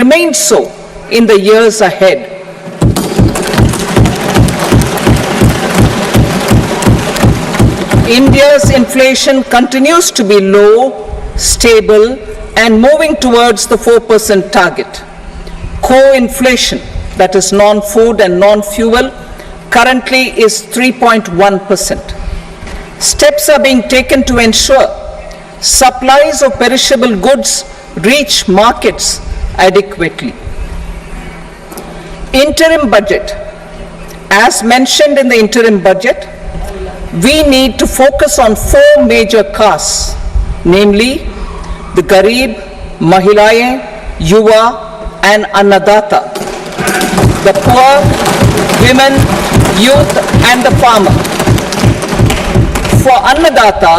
remain so in the years ahead. India's inflation continues to be low, stable, and moving towards the 4% target. Core inflation, that is non-food and non-fuel, currently is 3.1%. Steps are being taken to ensure supplies of perishable goods reach markets adequately. Interim budget. As mentioned in the interim budget, we need to focus on 4 major castes, namely the Garib, Mahilaye, Yuva, and Annadata, the poor, women, youth, and the farmer. For Annadata,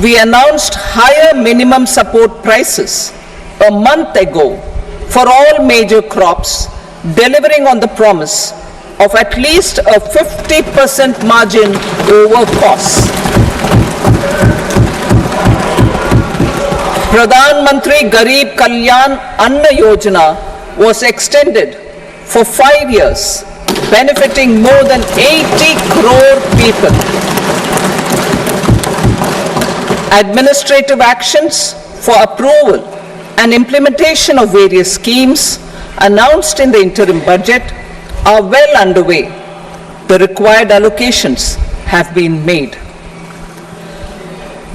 we announced higher minimum support prices a month ago for all major crops, delivering on the promise of at least a 50% margin over costs. Pradhan Mantri Garib Kalyan Anna Yojana was extended for 5 years, benefiting more than 80 crore people. Administrative actions for approval and implementation of various schemes announced in the interim budget are well underway. The required allocations have been made.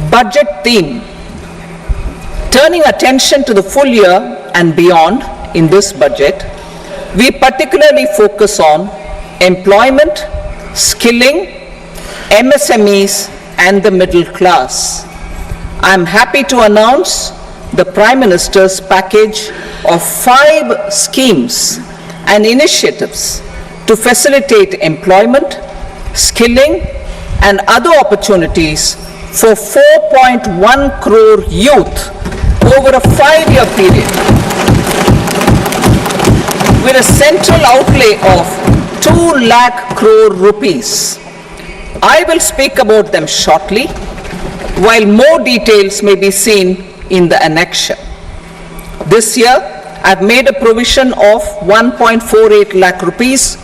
Budget theme. Turning attention to the full year and beyond in this budget, we particularly focus on employment, skilling, MSMEs, and the middle class. I am happy to announce the Prime Minister's package of 5 schemes and initiatives to facilitate employment, skilling, and other opportunities for 4.1 crore youth over a 5-year period, with a central outlay of 2 lakh crore rupees. I will speak about them shortly, while more details may be seen in the annexure. This year, I've made a provision of 1.48 lakh rupees,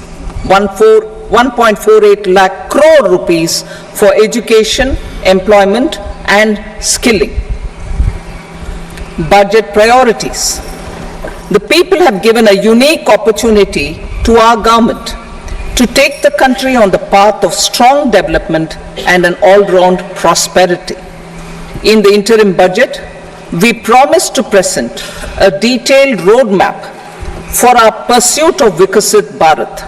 1.48 lakh crore rupees for education, employment, and skilling. Budget priorities. The people have given a unique opportunity to our government to take the country on the path of strong development and an all-round prosperity. In the interim budget, we promise to present a detailed roadmap for our pursuit of Vikasit Bharat.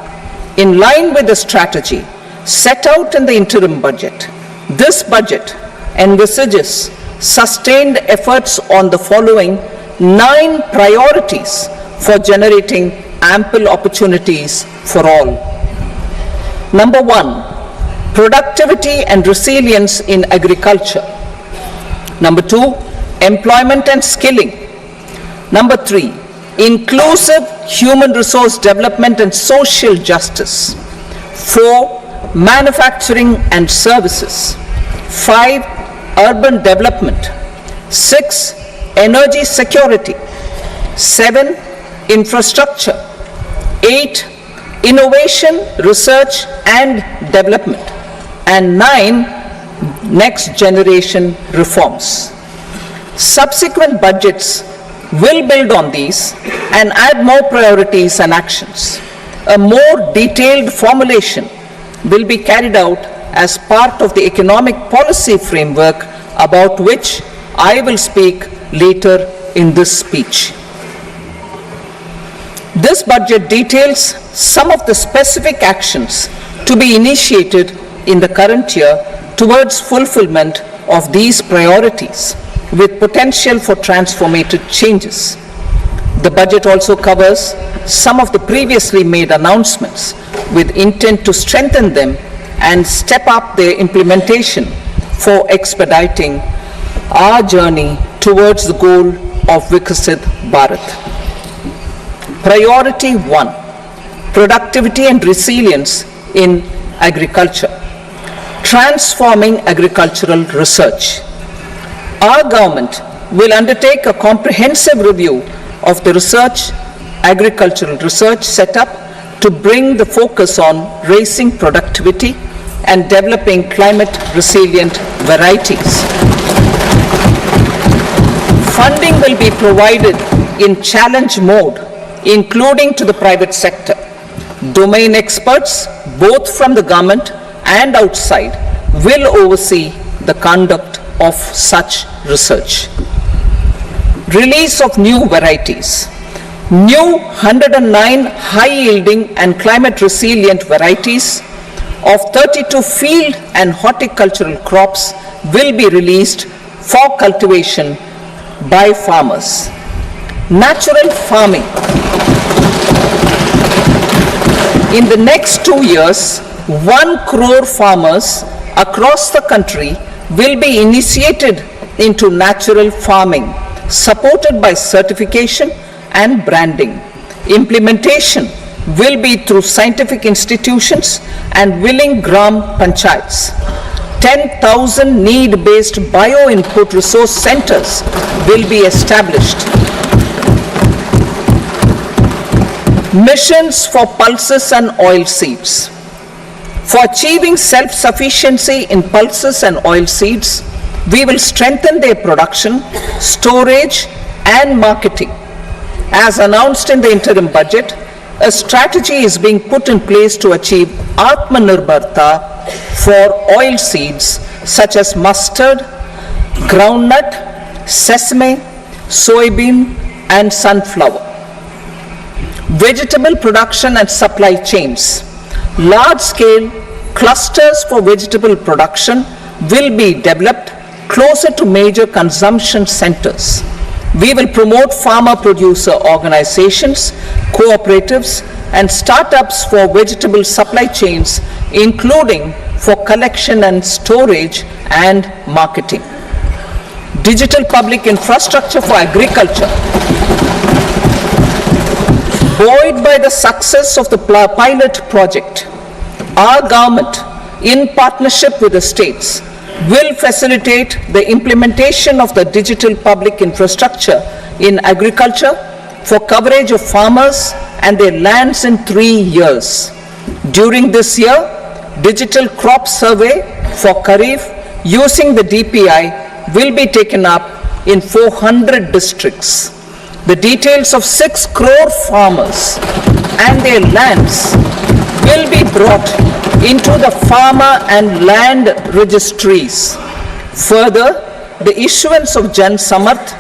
In line with the strategy set out in the interim budget, this budget envisages sustained efforts on the following 9 priorities for generating ample opportunities for all. Number 1, productivity and resilience in agriculture. Number 2, employment and skilling. Number 3, inclusive human resource development and social justice. 4, manufacturing and services. 5, urban development. 6, energy security. 7, infrastructure. 8, innovation, research and development. And 9, next generation reforms. Subsequent budgets will build on these and add more priorities and actions. A more detailed formulation will be carried out as part of the economic policy framework, about which I will speak later in this speech. This budget details some of the specific actions to be initiated in the current year towards fulfillment of these priorities, with potential for transformative changes. The budget also covers some of the previously made announcements with intent to strengthen them and step up their implementation for expediting our journey towards the goal of Vikasit Bharat. Priority 1, productivity and resilience in agriculture. Transforming agricultural research. Our government will undertake a comprehensive review of the research agricultural research set up to bring the focus on raising productivity and developing climate resilient varieties. Funding will be provided in challenge mode, including to the private sector. Domain experts, both from the government and outside, will oversee the conduct of such research. Release of new varieties. New 109 high-yielding and climate-resilient varieties of 32 field and horticultural crops will be released for cultivation by farmers. Natural farming. In the next 2 years, 1 crore farmers across the country will be initiated into natural farming, supported by certification and branding. Implementation will be through scientific institutions and willing gram panchayats. 10,000 need-based bio-input resource centers will be established. Missions for pulses and oil seeds. For achieving self-sufficiency in pulses and oil seeds, we will strengthen their production, storage, and marketing. As announced in the interim budget, a strategy is being put in place to achieve Atmanirbharta for oil seeds such as mustard, groundnut, sesame, soybean, and sunflower. Vegetable production and supply chains. Large-scale clusters for vegetable production will be developed closer to major consumption centers. We will promote farmer-producer organizations, cooperatives, and startups for vegetable supply chains, including for collection and storage and marketing. Digital public infrastructure for agriculture. Buoyed by the success of the pilot project, our government, in partnership with the states, will facilitate the implementation of the digital public infrastructure in agriculture for coverage of farmers and their lands in 3 years. During this year, digital crop survey for Kharif using the DPI will be taken up in 400 districts. The details of 6 crore farmers and their lands will be brought into the farmer and land registries. Further, the issuance of Jan Samarth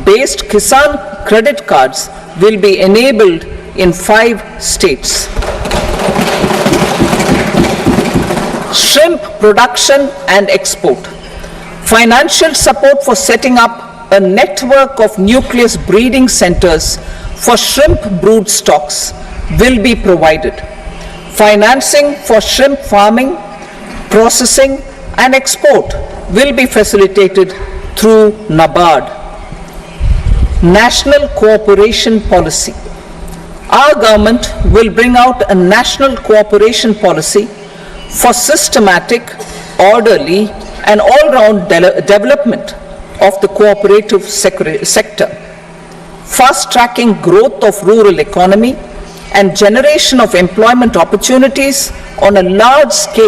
based Kisan credit cards will be enabled in 5 states. Shrimp production and export. Financial support for setting up a network of nucleus breeding centers for shrimp brood stocks will be provided. Financing for shrimp farming, processing, and export will be facilitated through NABARD. National cooperation policy. Our government will bring out a national cooperation policy for systematic, orderly, and all-round development of the cooperative sector, fast-tracking growth of rural economy and generation of employment opportunities on a large scale